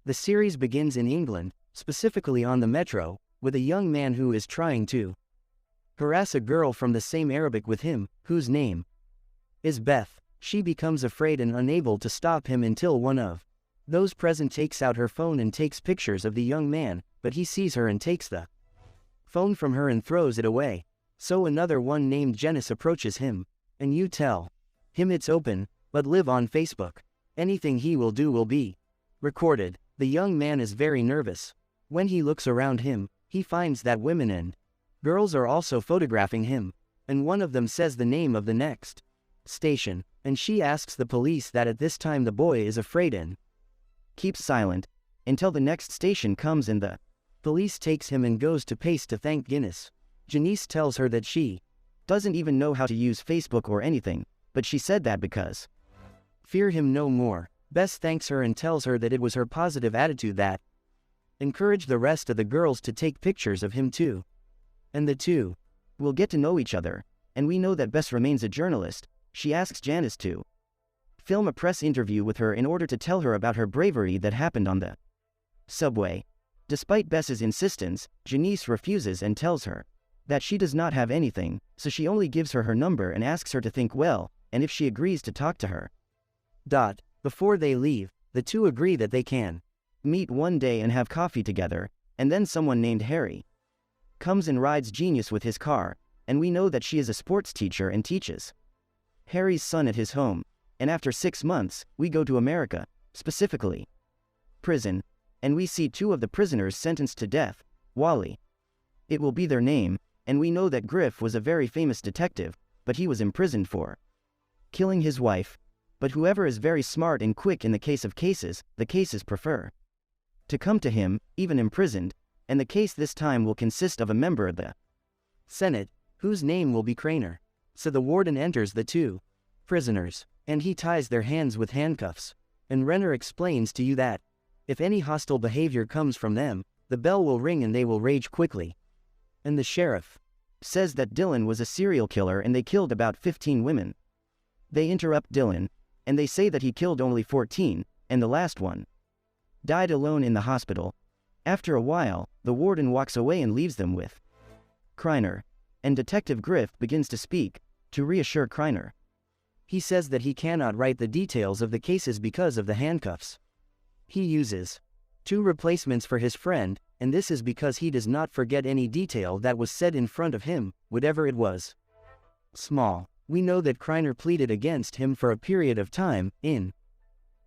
The series begins in England, specifically on the metro, with a young man who is trying to harass a girl from the same Arabic with him, whose name is Beth. She becomes afraid and unable to stop him until one of those present takes out her phone and takes pictures of the young man, but he sees her and takes the phone from her and throws it away. So another one named Janice approaches him, and you tell him it's open, but live on Facebook. Anything he will do will be recorded. The young man is very nervous. When he looks around him, he finds that women and girls are also photographing him, and one of them says the name of the next station, and she asks the police that at this time the boy is afraid and keeps silent until the next station comes and the police takes him and goes to Pace to thank Guinness. Janice tells her that she doesn't even know how to use Facebook or anything, but she said that because fear him no more. Bess thanks her and tells her that it was her positive attitude that encouraged the rest of the girls to take pictures of him too. And the two will get to know each other, and we know that Bess remains a journalist. She asks Janice to film a press interview with her in order to tell her about her bravery that happened on the subway. Despite Bess's insistence, Janice refuses and tells her that she does not have anything, so she only gives her her number and asks her to think well, and if she agrees to talk to her. Before they leave, the two agree that they can meet one day and have coffee together, and then someone named Harry comes and rides Genius with his car, and we know that she is a sports teacher and teaches Harry's son at his home, and after 6 months, we go to America, specifically prison, and we see two of the prisoners sentenced to death. Wally, it will be their name, and we know that Griff was a very famous detective, but he was imprisoned for killing his wife. But whoever is very smart and quick in the case of cases, the cases prefer to come to him, even imprisoned, and the case this time will consist of a member of the Senate, whose name will be Craner. So the warden enters the two prisoners, and he ties their hands with handcuffs, and Renner explains to you that if any hostile behavior comes from them, the bell will ring and they will rage quickly. And the sheriff says that Dylan was a serial killer and they killed about 15 women. They interrupt Dylan, and they say that he killed only 14, and the last one died alone in the hospital. After a while, the warden walks away and leaves them with Kreiner, and Detective Griff begins to speak, to reassure Kreiner. He says that he cannot write the details of the cases because of the handcuffs. He uses 2 replacements for his friend, and this is because he does not forget any detail that was said in front of him, whatever it was small. We know that Kreiner pleaded against him for a period of time, in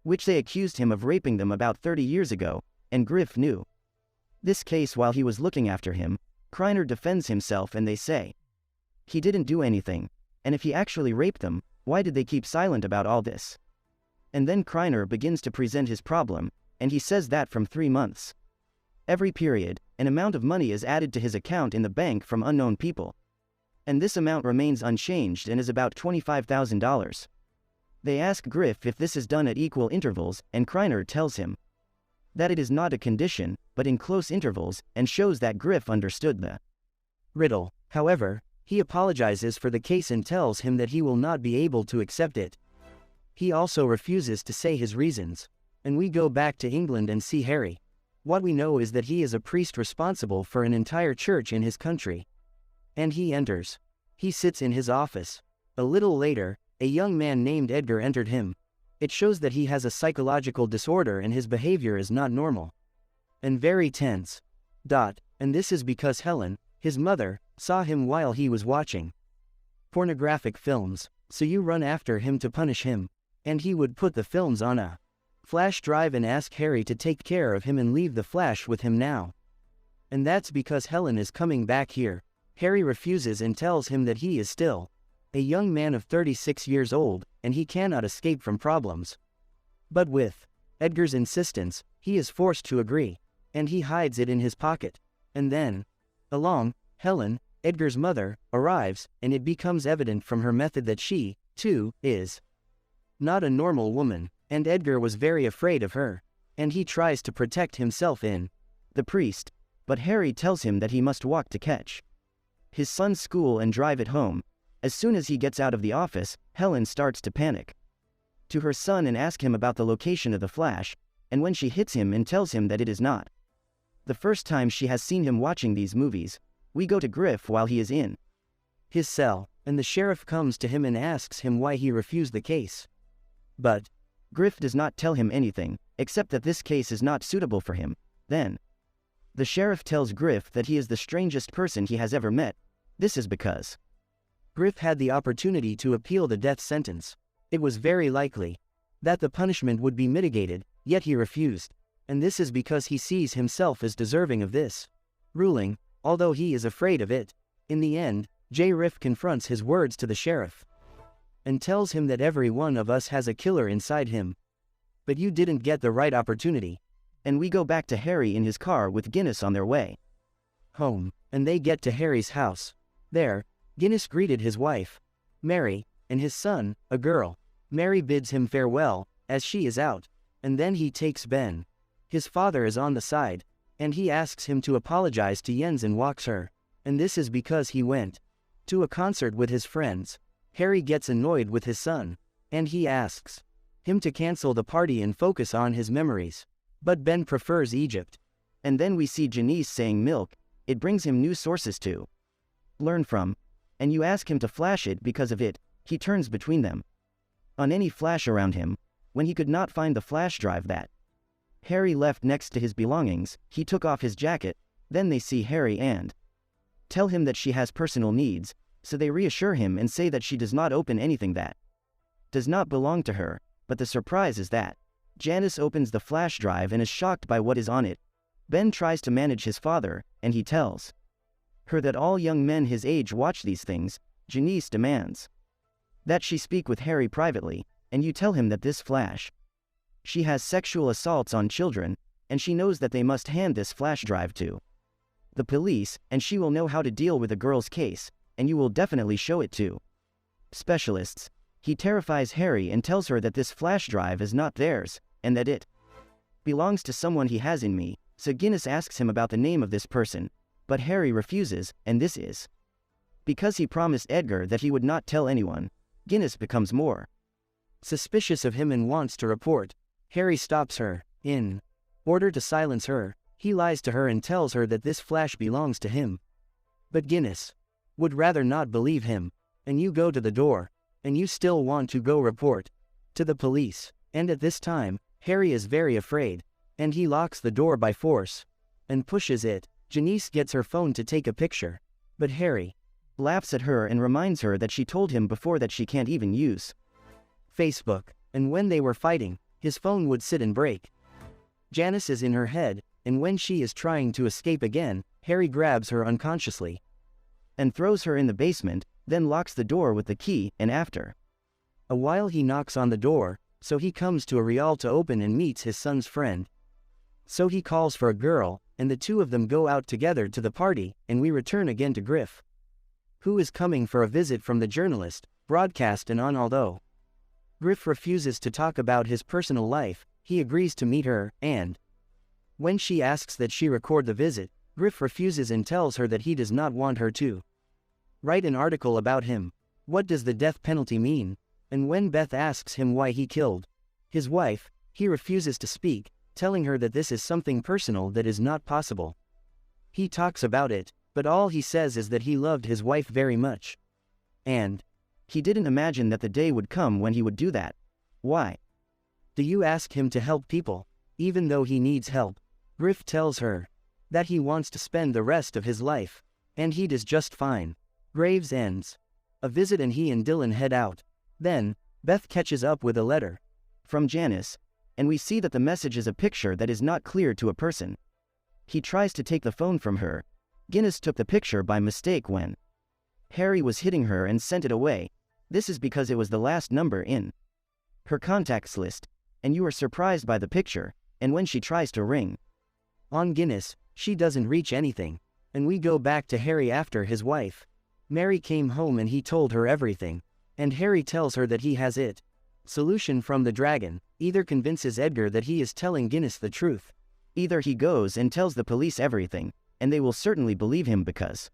which they accused him of raping them about 30 years ago, and Griff knew this case while he was looking after him. Kreiner defends himself and they say he didn't do anything, and if he actually raped them, why did they keep silent about all this? And then Kreiner begins to present his problem, and he says that from 3 months every period, an amount of money is added to his account in the bank from unknown people. And this amount remains unchanged and is about $25,000. They ask Griff if this is done at equal intervals, and Kreiner tells him that it is not a condition, but in close intervals, and shows that Griff understood the riddle. However, he apologizes for the case and tells him that he will not be able to accept it. He also refuses to say his reasons. And we go back to England and see Harry. What we know is that he is a priest responsible for an entire church in his country. And he enters. He sits in his office. A little later, a young man named Edgar entered him. It shows that he has a psychological disorder and his behavior is not normal and very tense. And this is because Helen, his mother, saw him while he was watching pornographic films, so you run after him to punish him. And he would put the films on a flash drive and ask Harry to take care of him and leave the flash with him now. And that's because Helen is coming back here. Harry refuses and tells him that he is still a young man of 36 years old, and he cannot escape from problems. But with Edgar's insistence, he is forced to agree, and he hides it in his pocket. And then, along, Helen, Edgar's mother, arrives, and it becomes evident from her method that she, too, is not a normal woman, and Edgar was very afraid of her, and he tries to protect himself in the priest, but Harry tells him that he must walk to catch his son's school and drive it home. As soon as he gets out of the office, Helen starts to panic to her son and ask him about the location of the flash, and when she hits him and tells him that it is not the first time she has seen him watching these movies, we go to Griff while he is in his cell, and the sheriff comes to him and asks him why he refused the case. But Griff does not tell him anything, except that this case is not suitable for him. Then the sheriff tells Griff that he is the strangest person he has ever met. This is because Griff had the opportunity to appeal the death sentence. It was very likely that the punishment would be mitigated, yet he refused. And this is because he sees himself as deserving of this ruling, although he is afraid of it. In the end, J. Riff confronts his words to the sheriff and tells him that every one of us has a killer inside him. But you didn't get the right opportunity. And we go back to Harry in his car with Guinness on their way home, and they get to Harry's house. There, Guinness greeted his wife, Mary, and his son, a girl. Mary bids him farewell, as she is out, and then he takes Ben. His father is on the side, and he asks him to apologize to Jens and walks her. And this is because he went to a concert with his friends. Harry gets annoyed with his son, and he asks him to cancel the party and focus on his memories. But Ben prefers Egypt. And then we see Janice saying milk. It brings him new sources to learn from. And you ask him to flash it because of it. He turns between them on any flash around him. When he could not find the flash drive that Harry left next to his belongings, he took off his jacket. Then they see Harry and tell him that she has personal needs, so they reassure him and say that she does not open anything that does not belong to her. But the surprise is that Janice opens the flash drive and is shocked by what is on it. Ben tries to manage his father, and he tells her that all young men his age watch these things. Janice demands that she speak with Harry privately, and you tell him that this flash she has sexual assaults on children, and she knows that they must hand this flash drive to the police, and she will know how to deal with a girl's case, and you will definitely show it to specialists. He terrifies Harry and tells her that this flash drive is not theirs, and that it belongs to someone he has in me. So Guinness asks him about the name of this person, but Harry refuses, and this is because he promised Edgar that he would not tell anyone. Guinness becomes more suspicious of him and wants to report. Harry stops her. In order to silence her, he lies to her and tells her that this flash belongs to him. But Guinness would rather not believe him. And you go to the door, and you still want to go report to the police. And at this time, Harry is very afraid, and he locks the door by force and pushes it. Janice gets her phone to take a picture, but Harry laughs at her and reminds her that she told him before that she can't even use Facebook, and when they were fighting, his phone would sit and break. Janice is in her head, and when she is trying to escape again, Harry grabs her unconsciously and throws her in the basement, then locks the door with the key, and after a while he knocks on the door, so he comes to a Real to open and meets his son's friend. So he calls for a girl, and the two of them go out together to the party, and we return again to Griff, who is coming for a visit from the journalist, broadcast and on. Although Griff refuses to talk about his personal life, he agrees to meet her, and when she asks that she record the visit, Griff refuses and tells her that he does not want her to write an article about him. What does the death penalty mean? And when Beth asks him why he killed his wife, he refuses to speak, telling her that this is something personal that is not possible. He talks about it, but all he says is that he loved his wife very much, and he didn't imagine that the day would come when he would do that. Why do you ask him to help people, even though he needs help? Griff tells her that he wants to spend the rest of his life, and he does just fine. Graves ends a visit and he and Dylan head out. Then, Beth catches up with a letter from Janice, and we see that the message is a picture that is not clear to a person. He tries to take the phone from her. Guinness took the picture by mistake when Harry was hitting her and sent it away. This is because it was the last number in her contacts list, and you are surprised by the picture, and when she tries to ring on Guinness, she doesn't reach anything. And we go back to Harry after his wife Mary came home and he told her everything. And Harry tells her that he has it solution from the dragon. Either convinces Edgar that he is telling Guinness the truth. Either he goes and tells the police everything, and they will certainly believe him because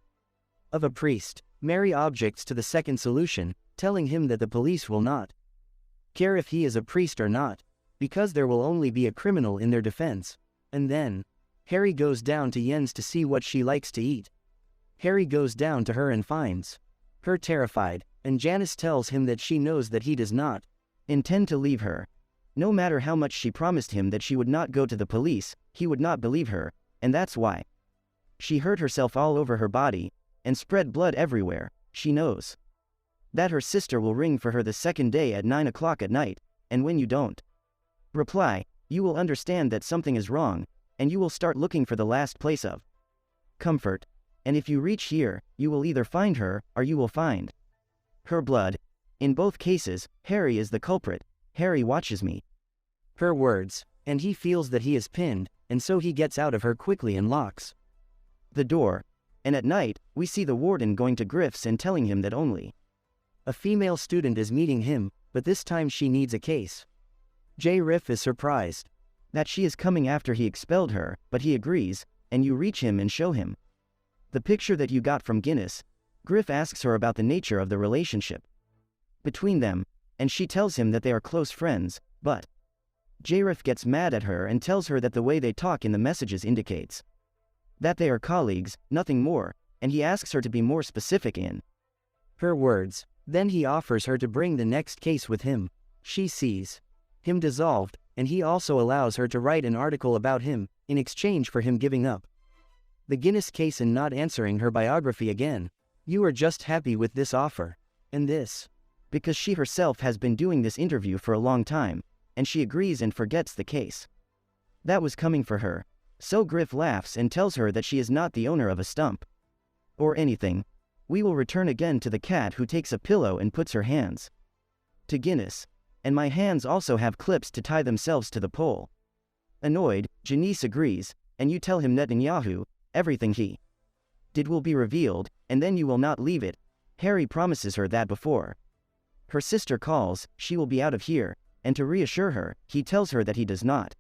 of a priest. Mary objects to the second solution, telling him that the police will not care if he is a priest or not. because there will only be a criminal in their defense. And then, Harry goes down to Yen's to see what she likes to eat. Harry goes down to her and finds her terrified, and Janice tells him that she knows that he does not intend to leave her. No matter how much she promised him that she would not go to the police, he would not believe her, and that's why. She hurt herself all over her body, and spread blood everywhere. She knows that her sister will ring for her the second day at 9 o'clock at night, and when you don't reply, you will understand that something is wrong, and you will start looking for the last place of comfort. And if you reach here, you will either find her, or you will find her blood. In both cases, Harry is the culprit. Harry watches me. Her words, and he feels that he is pinned, and so he gets out of her quickly and locks the door. And at night, we see the warden going to Griff's and telling him that only a female student is meeting him, but this time she needs a case. J. Riff is surprised that she is coming after he expelled her, but he agrees, and you reach him and show him the picture that you got from Guinness. Griff asks her about the nature of the relationship between them, and she tells him that they are close friends, but J-Riff gets mad at her and tells her that the way they talk in the messages indicates that they are colleagues, nothing more, and he asks her to be more specific in her words. Then he offers her to bring the next case with him. She sees him dissolved, and he also allows her to write an article about him, in exchange for him giving up the Guinness case and not answering her biography again. You are just happy with this offer. And this because she herself has been doing this interview for a long time, and she agrees and forgets the case that was coming for her. So Griff laughs and tells her that she is not the owner of a stump or anything. We will return again to the cat who takes a pillow and puts her hands to Guinness. And my hands also have clips to tie themselves to the pole. Annoyed, Janice agrees, and you tell him Netanyahu, everything he did will be revealed, and then you will not leave it. Harry promises her that before her sister calls, she will be out of here, and to reassure her, he tells her that he does not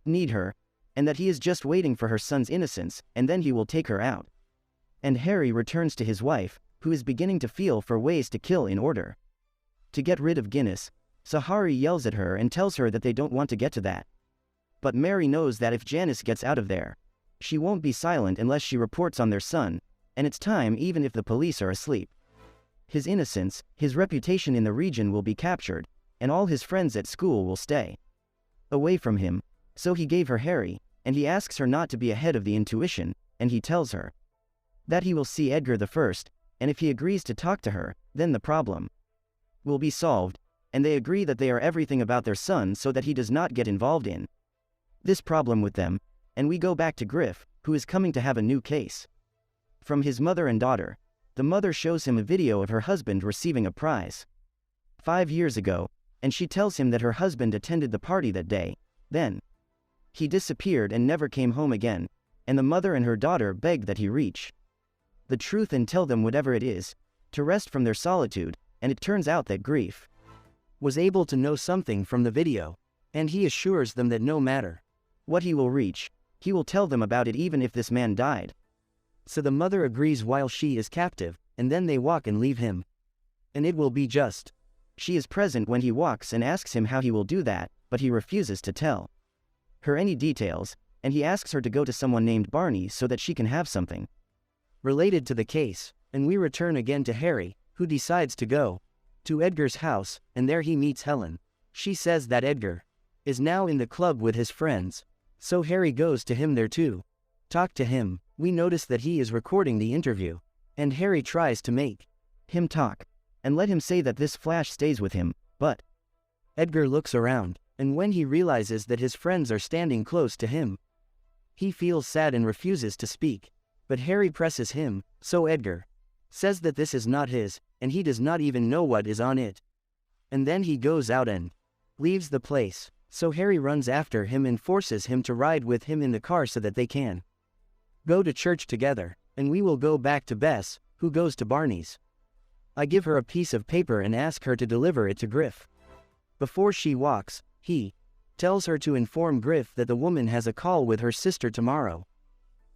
need her, and that he is just waiting for her son's innocence, and then he will take her out. And Harry returns to his wife, who is beginning to feel for ways to kill in order to get rid of Guinness. Sahari yells at her and tells her that they don't want to get to that. But Mary knows that if Janice gets out of there, she won't be silent unless she reports on their son, and it's time even if the police are asleep. His innocence, his reputation in the region will be captured, and all his friends at school will stay away from him. So he gave her Harry, and he asks her not to be ahead of the intuition, and he tells her that he will see Edgar the first, and if he agrees to talk to her, then the problem will be solved, and they agree that they are everything about their son so that he does not get involved in this problem with them. And we go back to Griff, who is coming to have a new case from his mother and daughter. The mother shows him a video of her husband receiving a prize 5 years ago, and she tells him that her husband attended the party that day. Then he disappeared and never came home again, and the mother and her daughter beg that he reach the truth and tell them whatever it is, to rest from their solitude. And it turns out that Griff was able to know something from the video, and he assures them that no matter what he will reach, he will tell them about it even if this man died. So the mother agrees while she is captive, and then they walk and leave him. And it will be just. She is present when he walks and asks him how he will do that, but he refuses to tell her any details, and he asks her to go to someone named Barney so that she can have something related to the case. And we return again to Harry, who decides to go to Edgar's house, and there he meets Helen. She says that Edgar is now in the club with his friends, so Harry goes to him there to talk to him. We notice that he is recording the interview, and Harry tries to make him talk and let him say that this flash stays with him, but Edgar looks around, and when he realizes that his friends are standing close to him, he feels sad and refuses to speak. But Harry presses him, so Edgar says that this is not his, and he does not even know what is on it. And then he goes out and leaves the place, so Harry runs after him and forces him to ride with him in the car so that they can go to church together. And we will go back to Bess, who goes to Barney's. I give her a piece of paper and ask her to deliver it to Griff. Before she walks, he tells her to inform Griff that the woman has a call with her sister tomorrow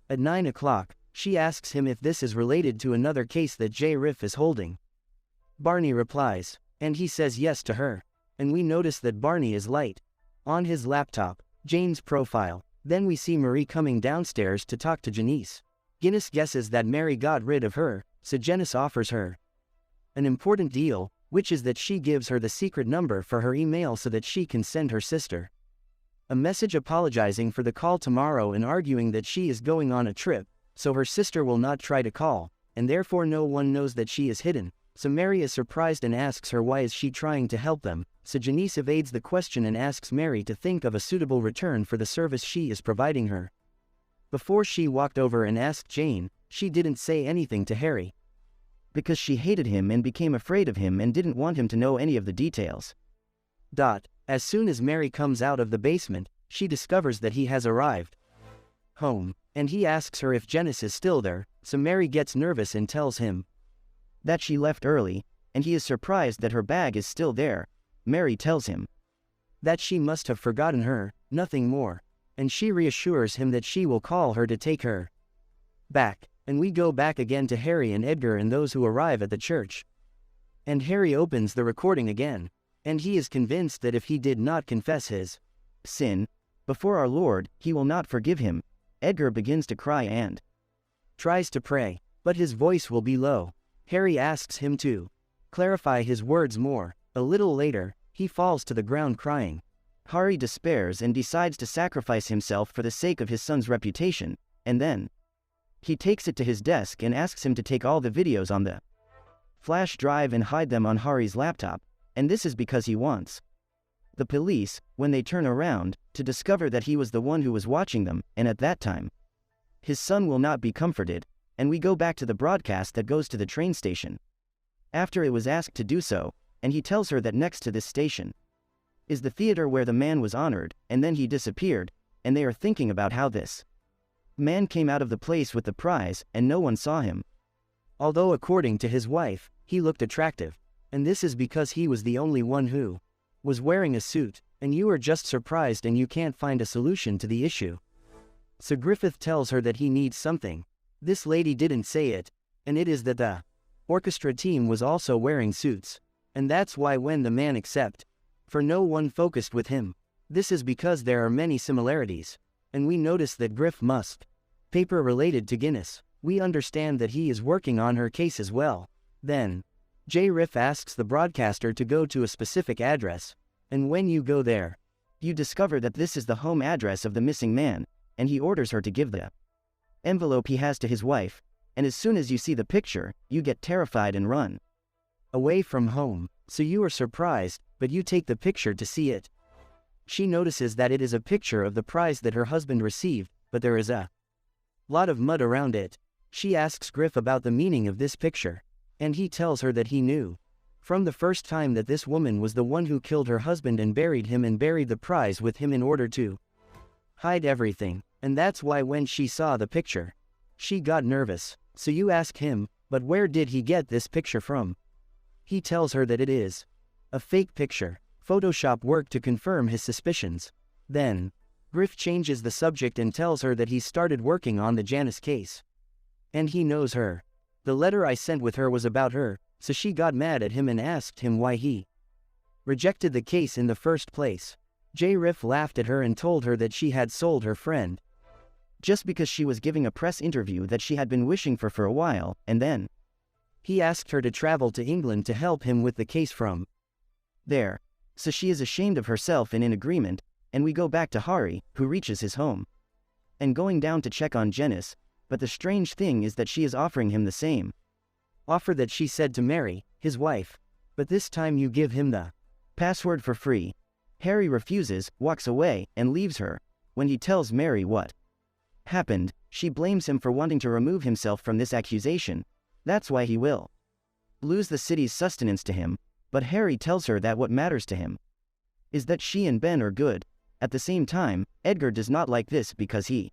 at 9 o'clock. She asks him if this is related to another case that J. Riff is holding. Barney replies, and he says yes to her. And we notice that Barney is light On his laptop, Jane's profile. Then we see Marie coming downstairs to talk to Janice. Guinness guesses that Mary got rid of her, so Janice offers her an important deal, which is that she gives her the secret number for her email so that she can send her sister a message apologizing for the call tomorrow and arguing that she is going on a trip, so her sister will not try to call, and therefore no one knows that she is hidden. So Mary is surprised and asks her why is she trying to help them, so Janice evades the question and asks Mary to think of a suitable return for the service she is providing her. Before she walked over and asked Jane, she didn't say anything to Harry, because she hated him and became afraid of him and didn't want him to know any of the details. As soon as Mary comes out of the basement, she discovers that he has arrived home, and he asks her if Janice is still there, so Mary gets nervous and tells him that she left early, and he is surprised that her bag is still there. Mary tells him that she must have forgotten her, nothing more, and she reassures him that she will call her to take her back, and we go back again to Harry and Edgar and those who arrive at the church. And Harry opens the recording again, and he is convinced that if he did not confess his sin before our Lord, he will not forgive him. Edgar begins to cry and tries to pray, but his voice will be low. Harry asks him to clarify his words more. A little later, he falls to the ground crying. Harry despairs and decides to sacrifice himself for the sake of his son's reputation, and then he takes it to his desk and asks him to take all the videos on the flash drive and hide them on Harry's laptop, and this is because he wants the police, when they turn around, to discover that he was the one who was watching them, and at that time, his son will not be comforted, and we go back to the broadcast that goes to the train station. After it was asked to do so, and he tells her that next to this station is the theater where the man was honored, and then he disappeared, and they are thinking about how this man came out of the place with the prize, and no one saw him. Although according to his wife, he looked attractive, and this is because he was the only one who was wearing a suit, and you are just surprised and you can't find a solution to the issue. So Griffith tells her that he needs something. This lady didn't say it, and it is that the orchestra team was also wearing suits, and that's why when the man except for no one focused with him. This is because there are many similarities, and we notice that Griff must paper related to Guinness. We understand that he is working on her case as well. Then J. Riff asks the broadcaster to go to a specific address, and when you go there, you discover that this is the home address of the missing man, and he orders her to give the envelope he has to his wife, and as soon as you see the picture, you get terrified and run away from home. So you are surprised, but you take the picture to see it. She notices that it is a picture of the prize that her husband received, but there is a lot of mud around it. She asks Griff about the meaning of this picture, and he tells her that he knew from the first time that this woman was the one who killed her husband and buried him and buried the prize with him in order to hide everything, and that's why when she saw the picture, she got nervous. So you ask him, but where did he get this picture from? He tells her that it is a fake picture, Photoshop work to confirm his suspicions. Then Griff changes the subject and tells her that he started working on the Janice case, and he knows her. The letter I sent with her was about her, so she got mad at him and asked him why he rejected the case in the first place. J. Riff laughed at her and told her that she had sold her friend just because she was giving a press interview that she had been wishing for a while, and then he asked her to travel to England to help him with the case from there. So she is ashamed of herself and in agreement, and we go back to Hari, who reaches his home and going down to check on Janice, but the strange thing is that she is offering him the same offer that she said to Mary, his wife, but this time you give him the password for free. Harry refuses, walks away, and leaves her. When he tells Mary what happened, she blames him for wanting to remove himself from this accusation. That's why he will lose the city's sustenance to him, but Harry tells her that what matters to him is that she and Ben are good. At the same time, Edgar does not like this because he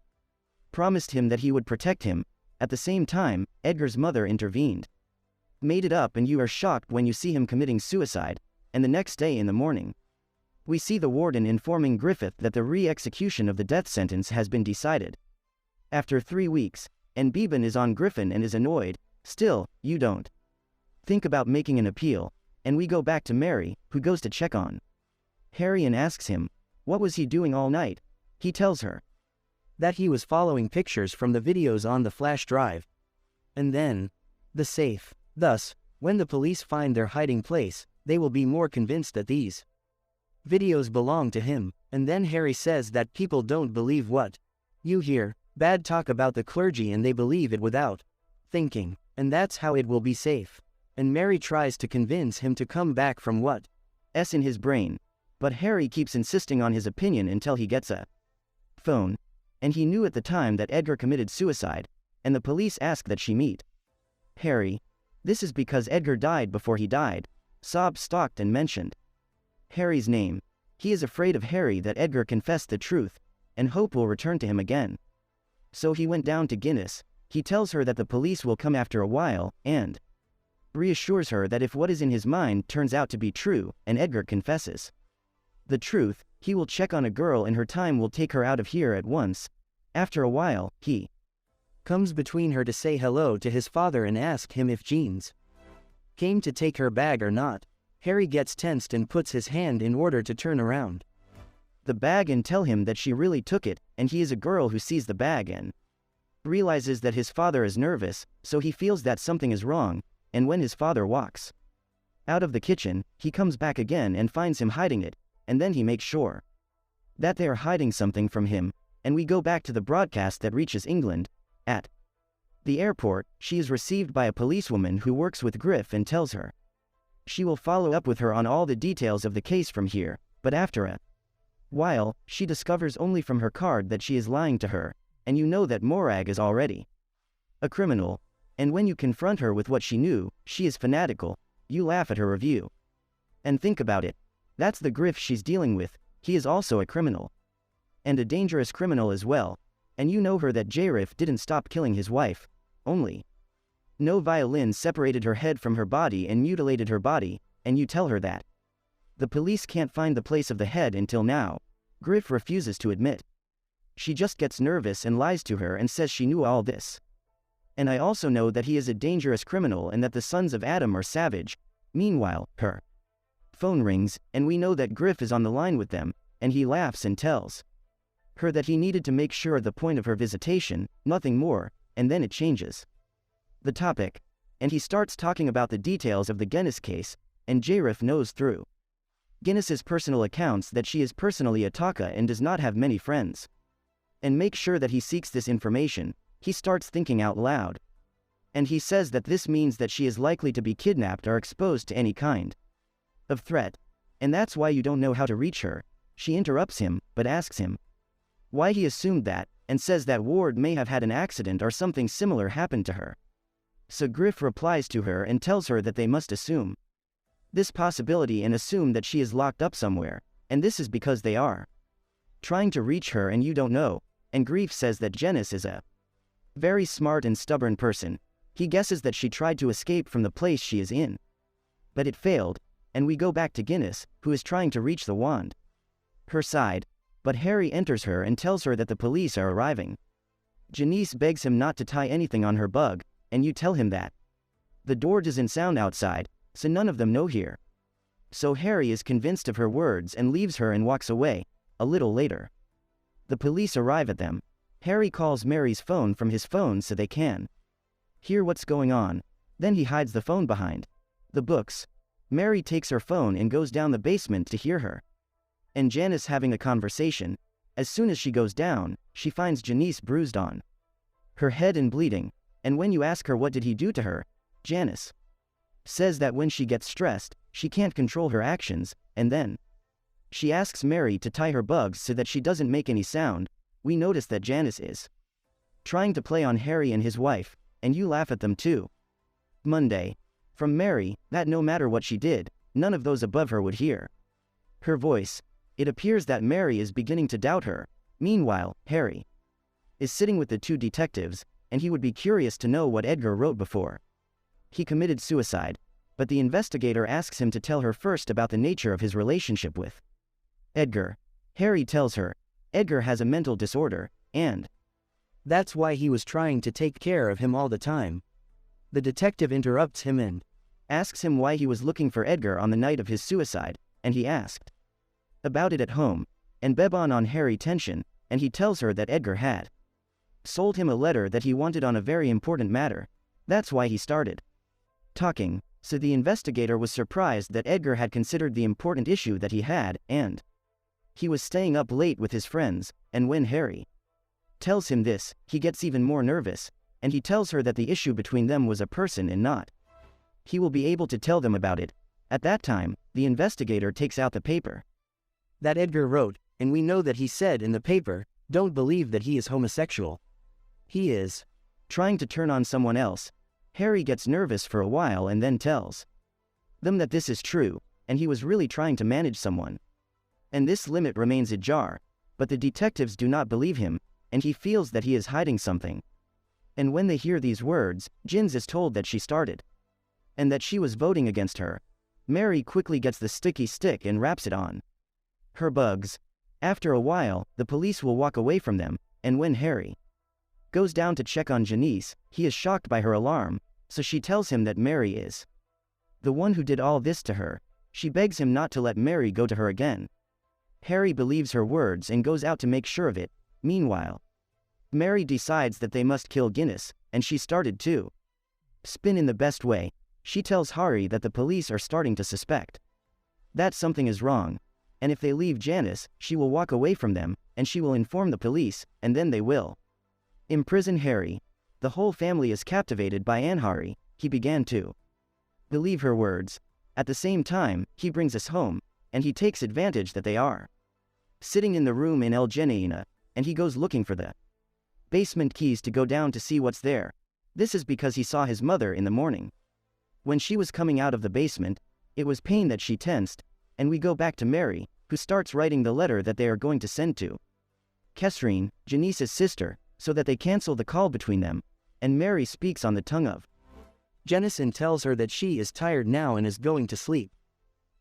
promised him that he would protect him. At the same time, Edgar's mother intervened. Made it up, and you are shocked when you see him committing suicide, and the next day in the morning, we see the warden informing Griffith that the re-execution of the death sentence has been decided. After 3 weeks, and Beban is on Griffin and is annoyed. Still, you don't think about making an appeal, and we go back to Mary, who goes to check on Harry and asks him What was he doing all night? He tells her that he was following pictures from the videos on the flash drive. And then, the safe. Thus, when the police find their hiding place, they will be more convinced that these videos belong to him. And then Harry says that people don't believe what you hear, bad talk about the clergy, and they believe it without thinking. And that's how it will be safe. And Mary tries to convince him to come back from what's in his brain. But Harry keeps insisting on his opinion until he gets a phone. And he knew at the time that Edgar committed suicide, and the police ask that she meet Harry. This is because Edgar died before he died. Sob stalked and mentioned Harry's name. He is afraid of Harry that Edgar confessed the truth, and hope will return to him again. So he went down to Guinness. He tells her that the police will come after a while, and reassures her that if what is in his mind turns out to be true, and Edgar confesses the truth, he will check on a girl and her time will take her out of here at once. After a while, he comes between her to say hello to his father and ask him if Jeans came to take her bag or not. Harry gets tensed and puts his hand in order to turn around the bag and tell him that she really took it, and he is a girl who sees the bag and realizes that his father is nervous, so he feels that something is wrong, and when his father walks out of the kitchen, he comes back again and finds him hiding it, and then he makes sure that they are hiding something from him, and we go back to the broadcast that reaches England. At the airport, she is received by a policewoman who works with Griff and tells her she will follow up with her on all the details of the case from here, but after a while, she discovers only from her card that she is lying to her, and you know that Morag is already a criminal, and when you confront her with what she knew, she is fanatical. You laugh at her review. And think about it. That's the Griff she's dealing with. He is also a criminal. And a dangerous criminal as well. And you know her that Jarif didn't stop killing his wife. Only no violin separated her head from her body and mutilated her body, and you tell her that the police can't find the place of the head until now. Griff refuses to admit. She just gets nervous and lies to her and says she knew all this. And I also know that he is a dangerous criminal and that the sons of Adam are savage. Meanwhile, her phone rings, and we know that Griff is on the line with them, and he laughs and tells her that he needed to make sure the point of her visitation, nothing more, and then it changes the topic, and he starts talking about the details of the Guinness case, and Jarif knows through Guinness's personal accounts that she is personally a Taka and does not have many friends. And make sure that he seeks this information, he starts thinking out loud. And he says that this means that she is likely to be kidnapped or exposed to any kind of threat. And that's why you don't know how to reach her. She interrupts him, but asks him why he assumed that, and says that Ward may have had an accident or something similar happened to her. So Griff replies to her and tells her that they must assume this possibility and assume that she is locked up somewhere, and this is because they are trying to reach her and you don't know. And Grief says that Janice is a very smart and stubborn person. He guesses that she tried to escape from the place she is in, but it failed, and we go back to Guinness, who is trying to reach the wand her side, but Harry enters her and tells her that the police are arriving. Janice begs him not to tie anything on her bug, and you tell him that the door doesn't sound outside, so none of them know here. So Harry is convinced of her words and leaves her and walks away. A little later, the police arrive at them. Harry calls Mary's phone from his phone so they can hear what's going on. Then he hides the phone behind the books. Mary takes her phone and goes down the basement to hear her and Janice having a conversation. As soon as she goes down, she finds Janice bruised on her head and bleeding, and when you ask her what did he do to her, Janice says that when she gets stressed, she can't control her actions, and then she asks Mary to tie her bugs so that she doesn't make any sound. We notice that Janice is trying to play on Harry and his wife, and you laugh at them too. Monday. From Mary, that no matter what she did, none of those above her would hear her voice. It appears that Mary is beginning to doubt her. Meanwhile, Harry is sitting with the two detectives, and he would be curious to know what Edgar wrote before he committed suicide, but the investigator asks him to tell her first about the nature of his relationship with Edgar. Harry tells her Edgar has a mental disorder, and that's why he was trying to take care of him all the time. The detective interrupts him and asks him why he was looking for Edgar on the night of his suicide, and he asked about it at home, and Bebon on Harry tension, and he tells her that Edgar had sold him a letter that he wanted on a very important matter. That's why he started talking. So the investigator was surprised that Edgar had considered the important issue that he had, and he was staying up late with his friends, and when Harry tells him this, he gets even more nervous, and he tells her that the issue between them was a person and not. He will be able to tell them about it. At that time, the investigator takes out the paper that Edgar wrote, and we know that he said in the paper, "Don't believe that he is homosexual. He is trying to turn on someone else." Harry gets nervous for a while and then tells them that this is true, and he was really trying to manage someone. And this limit remains ajar, but the detectives do not believe him, and he feels that he is hiding something. And when they hear these words, Jins is told that she started, and that she was voting against her. Mary quickly gets the sticky stick and wraps it on her bugs. After a while, the police will walk away from them, and when Harry goes down to check on Janice, he is shocked by her alarm, so she tells him that Mary is the one who did all this to her. She begs him not to let Mary go to her again. Harry believes her words and goes out to make sure of it. Meanwhile, Mary decides that they must kill Guinness, and she started to spin in the best way. She tells Harry that the police are starting to suspect that something is wrong, and if they leave Janice, she will walk away from them, and she will inform the police, and then they will imprison Harry. The whole family is captivated by Harry. He began to believe her words. At the same time, he brings us home, and he takes advantage that they are sitting in the room in El Geneina, and he goes looking for the basement keys to go down to see what's there. This is because he saw his mother in the morning. When she was coming out of the basement, it was pain that she tensed, and we go back to Mary, who starts writing the letter that they are going to send to Kesrine, Janice's sister, so that they cancel the call between them, and Mary speaks on the tongue of Janice and tells her that she is tired now and is going to sleep.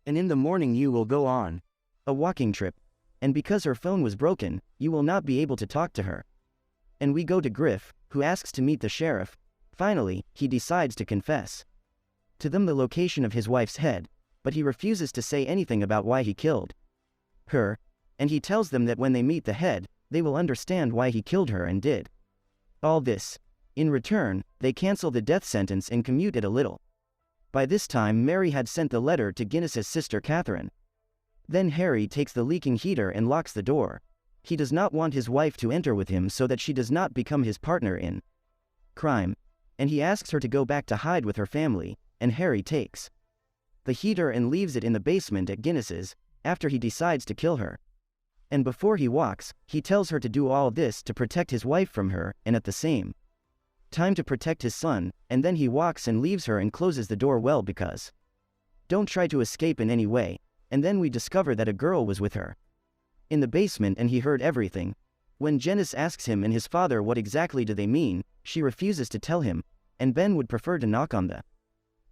And in the morning you will go on a walking trip, and because her phone was broken, you will not be able to talk to her. And we go to Griff, who asks to meet the sheriff. Finally, he decides to confess to them the location of his wife's head, but he refuses to say anything about why he killed her, and he tells them that when they meet the head, they will understand why he killed her and did all this. In return, they cancel the death sentence and commute it a little. By this time, Mary had sent the letter to Guinness's sister Catherine. Then Harry takes the leaking heater and locks the door. He does not want his wife to enter with him so that she does not become his partner in crime, and he asks her to go back to hide with her family, and Harry takes the heater and leaves it in the basement at Guinness's, after he decides to kill her. And before he walks, he tells her to do all this to protect his wife from her, and at the same time to protect his son, and then he walks and leaves her and closes the door well because don't try to escape in any way, and then we discover that a girl was with her in the basement and he heard everything. When Janice asks him and his father what exactly do they mean, she refuses to tell him, and Ben would prefer to knock on the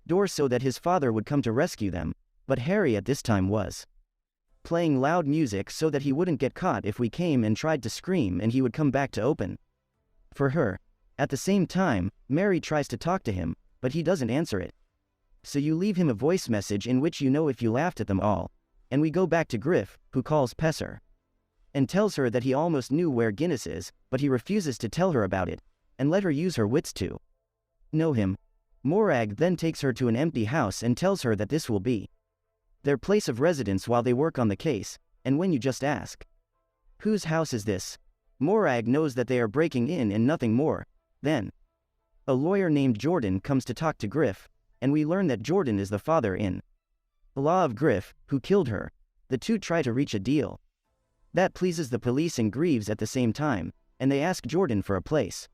door so that his father would come to rescue them, but Harry at this time was playing loud music so that he wouldn't get caught if we came and tried to scream, and he would come back to open for her. At the same time, Mary tries to talk to him, but he doesn't answer it. So you leave him a voice message in which you know if you laughed at them all, and we go back to Griff, who calls Pesser and tells her that he almost knew where Guinness is, but he refuses to tell her about it, and let her use her wits to know him. Morag then takes her to an empty house and tells her that this will be their place of residence while they work on the case, and when you just ask, "Whose house is this?" Morag knows that they are breaking in and nothing more. Then a lawyer named Jordan comes to talk to Griff, and we learn that Jordan is the father-in-law of Griff, who killed her. The two try to reach a deal that pleases the police and Greaves at the same time, and they ask Jordan for a place.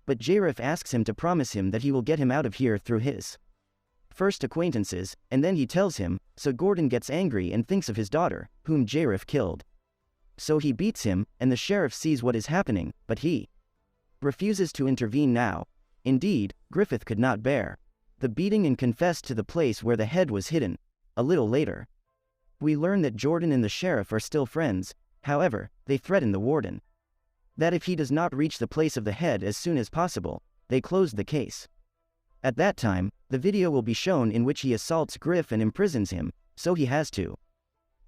But Jareth asks him to promise him that he will get him out of here through his first acquaintances, and then he tells him, so Gordon gets angry and thinks of his daughter, whom Jareth killed. So he beats him, and the sheriff sees what is happening, but he refuses to intervene now. Indeed, Griffith could not bear the beating and confessed to the place where the head was hidden. A little later, we learn that Jordan and the sheriff are still friends. However, they threaten the warden that if he does not reach the place of the head as soon as possible, they close the case. At that time, the video will be shown in which he assaults Griff and imprisons him, so he has to.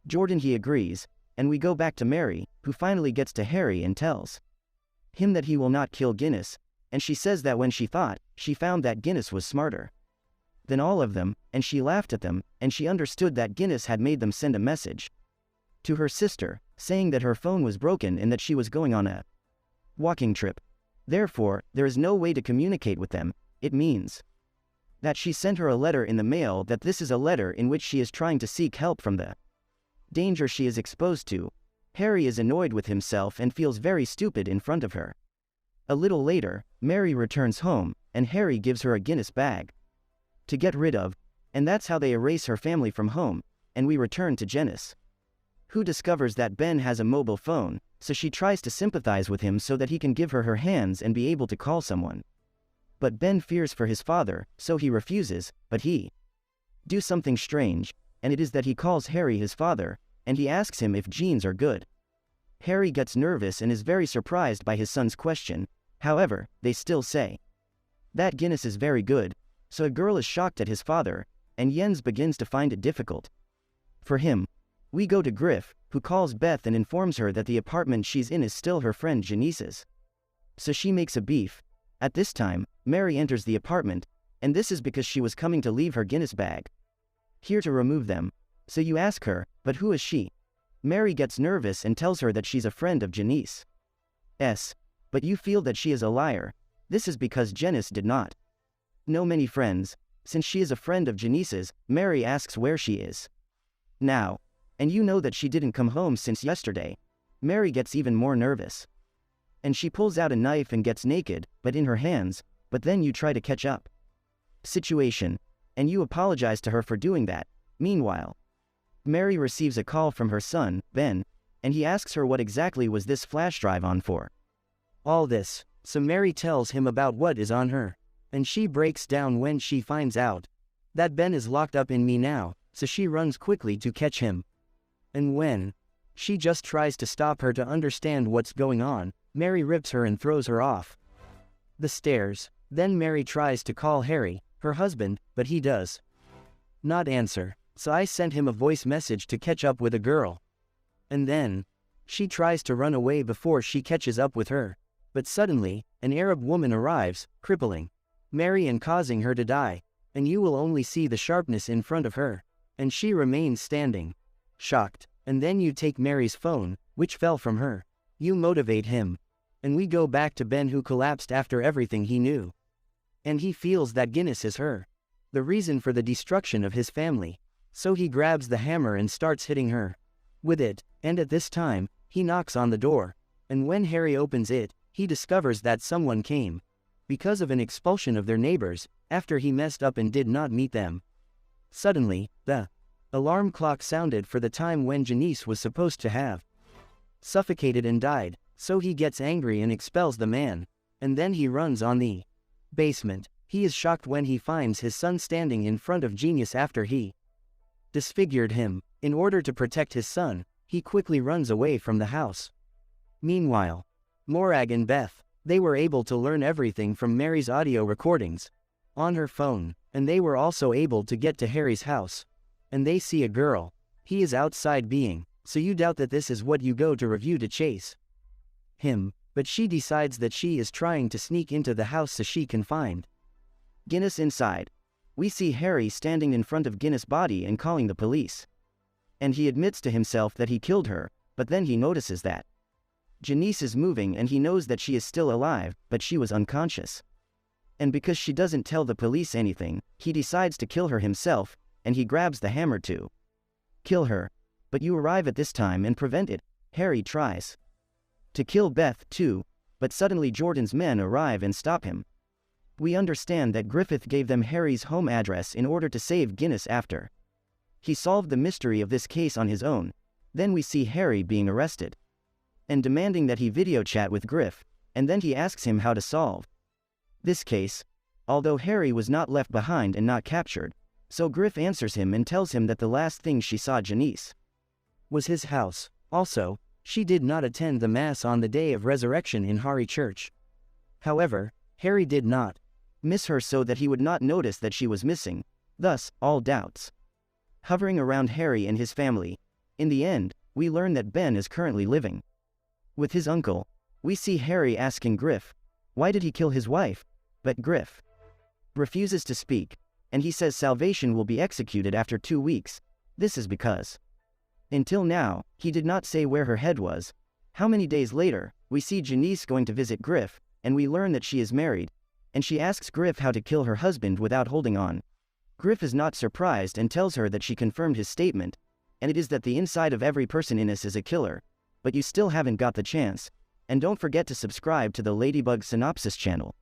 Jordan he agrees, and we go back to Mary, who finally gets to Harry and tells him that he will not kill Guinness, and she says that when she found that Guinness was smarter than all of them, and she laughed at them, and she understood that Guinness had made them send a message to her sister, saying that her phone was broken and that she was going on a walking trip. Therefore, there is no way to communicate with them. It means that she sent her a letter in the mail, that this is a letter in which she is trying to seek help from the danger she is exposed to. Harry is annoyed with himself and feels very stupid in front of her. A little later, Mary returns home, and Harry gives her a Guinness bag to get rid of, and that's how they erase her family from home, and we return to Janice, who discovers that Ben has a mobile phone, so she tries to sympathize with him so that he can give her her hands and be able to call someone. But Ben fears for his father, so he refuses, but he do something strange, and it is that he calls Harry his father, and he asks him if genes are good. Harry gets nervous and is very surprised by his son's question. However, they still say that Guinness is very good, so a girl is shocked at his father, and Jens begins to find it difficult for him. We go to Griff, who calls Beth and informs her that the apartment she's in is still her friend Janice's. So she makes a beef. At this time, Mary enters the apartment, and this is because she was coming to leave her Guinness bag here to remove them. So you ask her, but who is she? Mary gets nervous and tells her that she's a friend of Janice's. But you feel that she is a liar. This is because Janice did not know many friends. Since she is a friend of Janice's, Mary asks where she is now. And you know that she didn't come home since yesterday. Mary gets even more nervous. And she pulls out a knife and gets naked, but in her hands, but then you try to catch up situation, and you apologize to her for doing that. Meanwhile, Mary receives a call from her son, Ben, and he asks her what exactly was this flash drive on for. All this, so Mary tells him about what is on her, and she breaks down when she finds out that Ben is locked up in me now, so she runs quickly to catch him. And when she just tries to stop her to understand what's going on, Mary rips her and throws her off the stairs. Then Mary tries to call Harry, her husband, but he does not answer, so I sent him a voice message to catch up with a girl. And then she tries to run away before she catches up with her, but suddenly, an Arab woman arrives, crippling Mary and causing her to die, and you will only see the sharpness in front of her, and she remains standing shocked, and then you take Mary's phone, which fell from her. You motivate him. And we go back to Ben, who collapsed after everything he knew. And he feels that Guinness is her, the reason for the destruction of his family. So he grabs the hammer and starts hitting her with it, and at this time, he knocks on the door. And when Harry opens it, he discovers that someone came because of an expulsion of their neighbors, after he messed up and did not meet them. Suddenly, the alarm clock sounded for the time when Janice was supposed to have suffocated and died, so he gets angry and expels the man, and then he runs on the basement. He is shocked when he finds his son standing in front of Genius after he disfigured him. In order to protect his son, he quickly runs away from the house. Meanwhile, Morag and Beth, they were able to learn everything from Mary's audio recordings on her phone, and they were also able to get to Harry's house. And they see a girl. He is outside being, so you doubt that this is what you go to review to chase him, but she decides that she is trying to sneak into the house so she can find Guinness inside. We see Harry standing in front of Guinness' body and calling the police. And he admits to himself that he killed her, but then he notices that Janice is moving and he knows that she is still alive, but she was unconscious. And because she doesn't tell the police anything, he decides to kill her himself, and he grabs the hammer to kill her. But you arrive at this time and prevent it. Harry tries to kill Beth too, but suddenly Jordan's men arrive and stop him. We understand that Griffith gave them Harry's home address in order to save Guinness after he solved the mystery of this case on his own. Then we see Harry being arrested and demanding that he video chat with Griff, and then he asks him how to solve this case, although Harry was not left behind and not captured. So Griff answers him and tells him that the last thing she saw Janice was his house. Also, she did not attend the Mass on the day of resurrection in Hari Church. However, Harry did not miss her so that he would not notice that she was missing. Thus, all doubts hovering around Harry and his family. In the end, we learn that Ben is currently living with his uncle. We see Harry asking Griff, why did he kill his wife? But Griff refuses to speak, and he says salvation will be executed after 2 weeks. This is because, until now, he did not say where her head was. How many days later, we see Janice going to visit Griff, and we learn that she is married, and she asks Griff how to kill her husband without holding on. Griff is not surprised and tells her that she confirmed his statement, and it is that the inside of every person in us is a killer, but you still haven't got the chance. And don't forget to subscribe to the Ladybug Synopsis channel.